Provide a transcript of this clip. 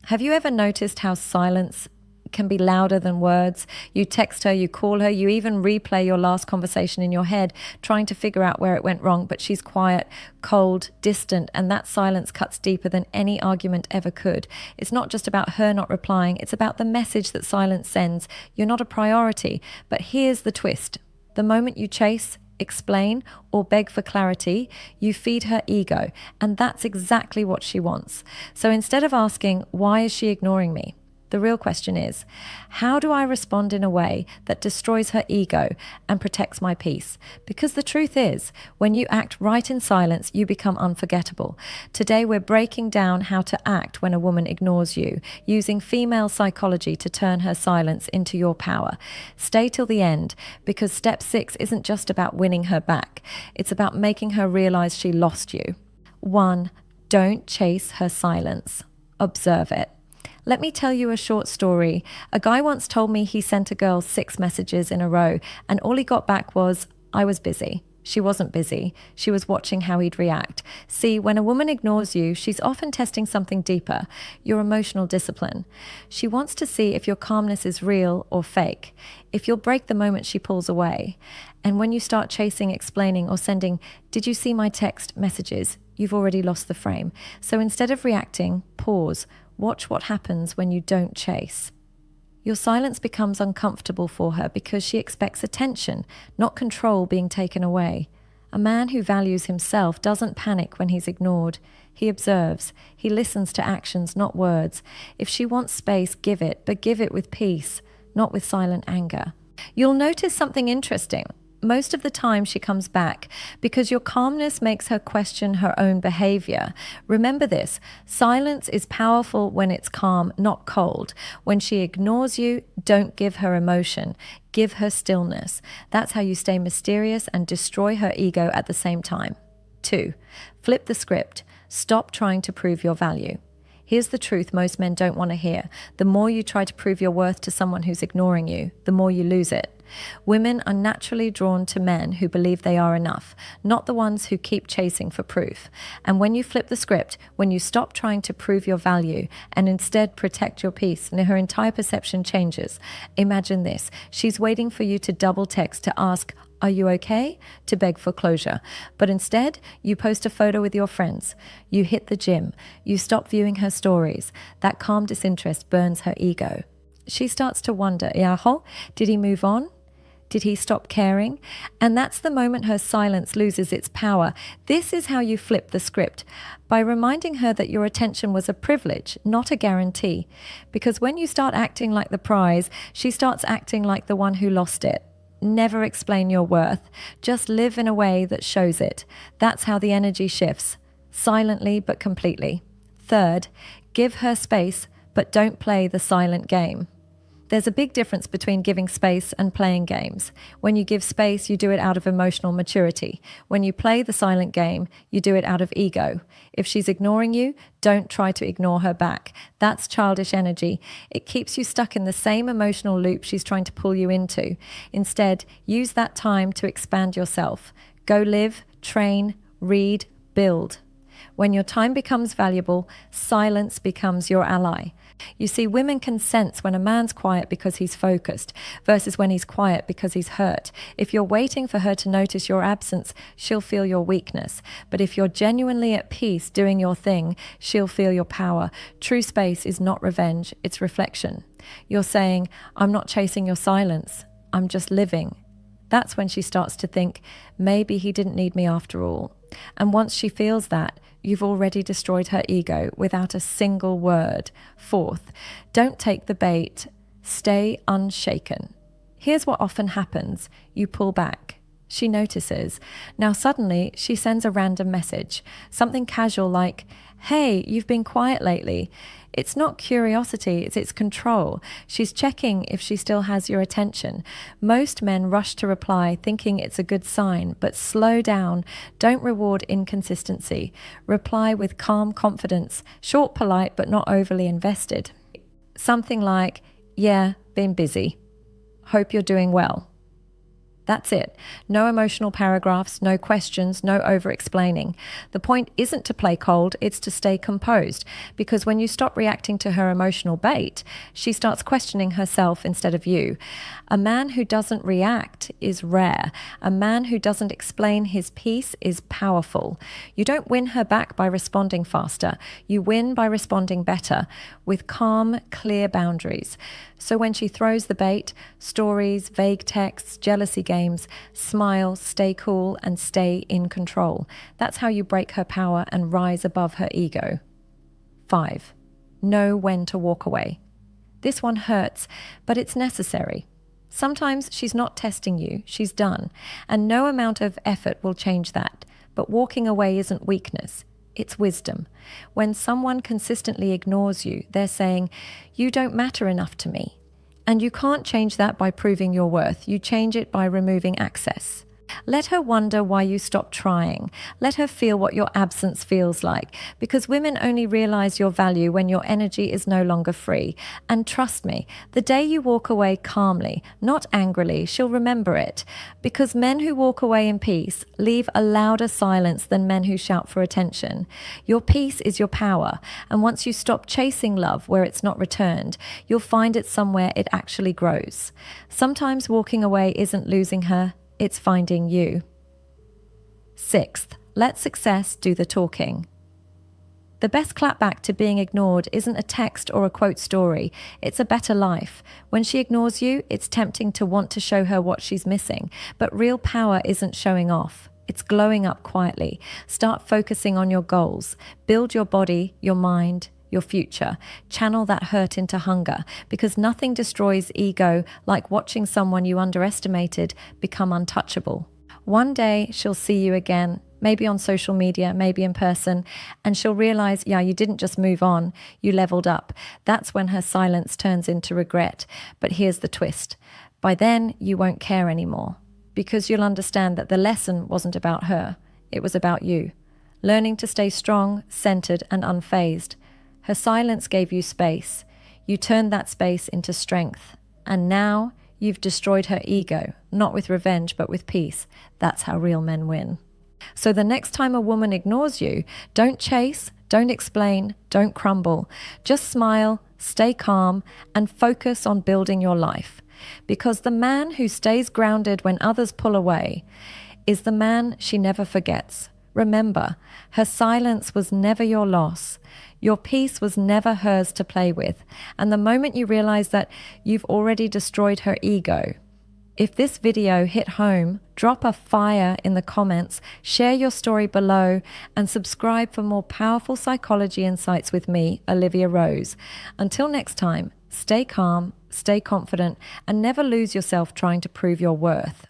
Have you ever noticed how silence can be louder than words? You text her, you call her, you even replay your last conversation in your head, trying to figure out where it went wrong, but she's quiet, cold, distant, and that silence cuts deeper than any argument ever could. It's not just about her not replying, it's about the message that silence sends. You're not a priority. But here's the twist. The moment you chase, explain, or beg for clarity, you feed her ego, and that's exactly what she wants. So instead of asking, why is she ignoring me? The real question is, how do I respond in a way that destroys her ego and protects my peace? Because the truth is, when you act right in silence, you become unforgettable. Today, we're breaking down how to act when a woman ignores you, using female psychology to turn her silence into your power. Stay till the end, because step 6 isn't just about winning her back. It's about making her realize she lost you. 1. Don't chase her silence. Observe it. Let me tell you a short story. A guy once told me he sent a girl 6 messages in a row, and all he got back was, I was busy. She wasn't busy. She was watching how he'd react. See, when a woman ignores you, she's often testing something deeper, your emotional discipline. She wants to see if your calmness is real or fake, if you'll break the moment she pulls away. And when you start chasing, explaining, or sending, did you see my text messages? You've already lost the frame. So instead of reacting, pause. Watch what happens when you don't chase. Your silence becomes uncomfortable for her because she expects attention, not control being taken away. A man who values himself doesn't panic when he's ignored. He observes. He listens to actions, not words. If she wants space, give it, but give it with peace, not with silent anger. You'll notice something interesting. Most of the time she comes back because your calmness makes her question her own behavior. Remember this, silence is powerful when it's calm, not cold. When she ignores you, don't give her emotion. Give her stillness. That's how you stay mysterious and destroy her ego at the same time. 2. Flip the script. Stop trying to prove your value. Here's the truth most men don't want to hear. The more you try to prove your worth to someone who's ignoring you, the more you lose it. Women are naturally drawn to men who believe they are enough, not the ones who keep chasing for proof. And when you flip the script, when you stop trying to prove your value and instead protect your peace, her entire perception changes. Imagine this. She's waiting for you to double text to ask, are you okay? To beg for closure. But instead, you post a photo with your friends. You hit the gym. You stop viewing her stories. That calm disinterest burns her ego. She starts to wonder, did he move on? Did he stop caring? And that's the moment her silence loses its power. This is how you flip the script, by reminding her that your attention was a privilege, not a guarantee. Because when you start acting like the prize, she starts acting like the one who lost it. Never explain your worth. Just live in a way that shows it. That's how the energy shifts, silently but completely. 3rd, give her space, but don't play the silent game. There's a big difference between giving space and playing games. When you give space, you do it out of emotional maturity. When you play the silent game, you do it out of ego. If she's ignoring you, don't try to ignore her back. That's childish energy. It keeps you stuck in the same emotional loop she's trying to pull you into. Instead, use that time to expand yourself. Go live, train, read, build. When your time becomes valuable, silence becomes your ally. You see, women can sense when a man's quiet because he's focused versus when he's quiet because he's hurt. If you're waiting for her to notice your absence, she'll feel your weakness. But if you're genuinely at peace doing your thing, she'll feel your power. True space is not revenge, it's reflection. You're saying, I'm not chasing your silence, I'm just living. That's when she starts to think, maybe he didn't need me after all. And once she feels that, you've already destroyed her ego without a single word. 4th, don't take the bait. Stay unshaken. Here's what often happens. You pull back. She notices. Now suddenly she sends a random message. Something casual like, hey, you've been quiet lately. It's not curiosity, it's control. She's checking if she still has your attention. Most men rush to reply thinking it's a good sign, but slow down. Don't reward inconsistency. Reply with calm confidence, short, polite, but not overly invested. Something like, yeah, been busy. Hope you're doing well. That's it. No emotional paragraphs, no questions, no over-explaining. The point isn't to play cold, it's to stay composed. Because when you stop reacting to her emotional bait, she starts questioning herself instead of you. A man who doesn't react is rare. A man who doesn't explain his piece is powerful. You don't win her back by responding faster. You win by responding better, with calm, clear boundaries. So when she throws the bait, stories, vague texts, jealousy games, smile, stay cool, and stay in control. That's how you break her power and rise above her ego. 5. Know when to walk away. This one hurts, but it's necessary. Sometimes she's not testing you, she's done, and no amount of effort will change that. But walking away isn't weakness. It's wisdom. When someone consistently ignores you, they're saying, "You don't matter enough to me." And you can't change that by proving your worth. You change it by removing access. Let her wonder why you stopped trying. Let her feel what your absence feels like, because women only realize your value when your energy is no longer free. And trust me, the day you walk away calmly, not angrily, she'll remember it. Because men who walk away in peace leave a louder silence than men who shout for attention. Your peace is your power, and once you stop chasing love where it's not returned, you'll find it somewhere it actually grows. Sometimes walking away isn't losing her, it's finding you. 6th, let success do the talking. The best clapback to being ignored isn't a text or a quote story. It's a better life. When she ignores you, it's tempting to want to show her what she's missing. But real power isn't showing off. It's glowing up quietly. Start focusing on your goals. Build your body, your mind, your future. Channel that hurt into hunger, because nothing destroys ego like watching someone you underestimated become untouchable. One day she'll see you again, maybe on social media, maybe in person, and she'll realize, yeah, you didn't just move on, you leveled up. That's when her silence turns into regret. But here's the twist. By then, you won't care anymore, because you'll understand that the lesson wasn't about her. It was about you. Learning to stay strong, centered, and unfazed. Her silence gave you space. You turned that space into strength. And now you've destroyed her ego, not with revenge, but with peace. That's how real men win. So the next time a woman ignores you, don't chase, don't explain, don't crumble. Just smile, stay calm, and focus on building your life. Because the man who stays grounded when others pull away is the man she never forgets. Remember, her silence was never your loss. Your peace was never hers to play with. And the moment you realize that, you've already destroyed her ego. If this video hit home, drop a fire in the comments, share your story below, and subscribe for more powerful psychology insights with me, Olivia Rose. Until next time, stay calm, stay confident, and never lose yourself trying to prove your worth.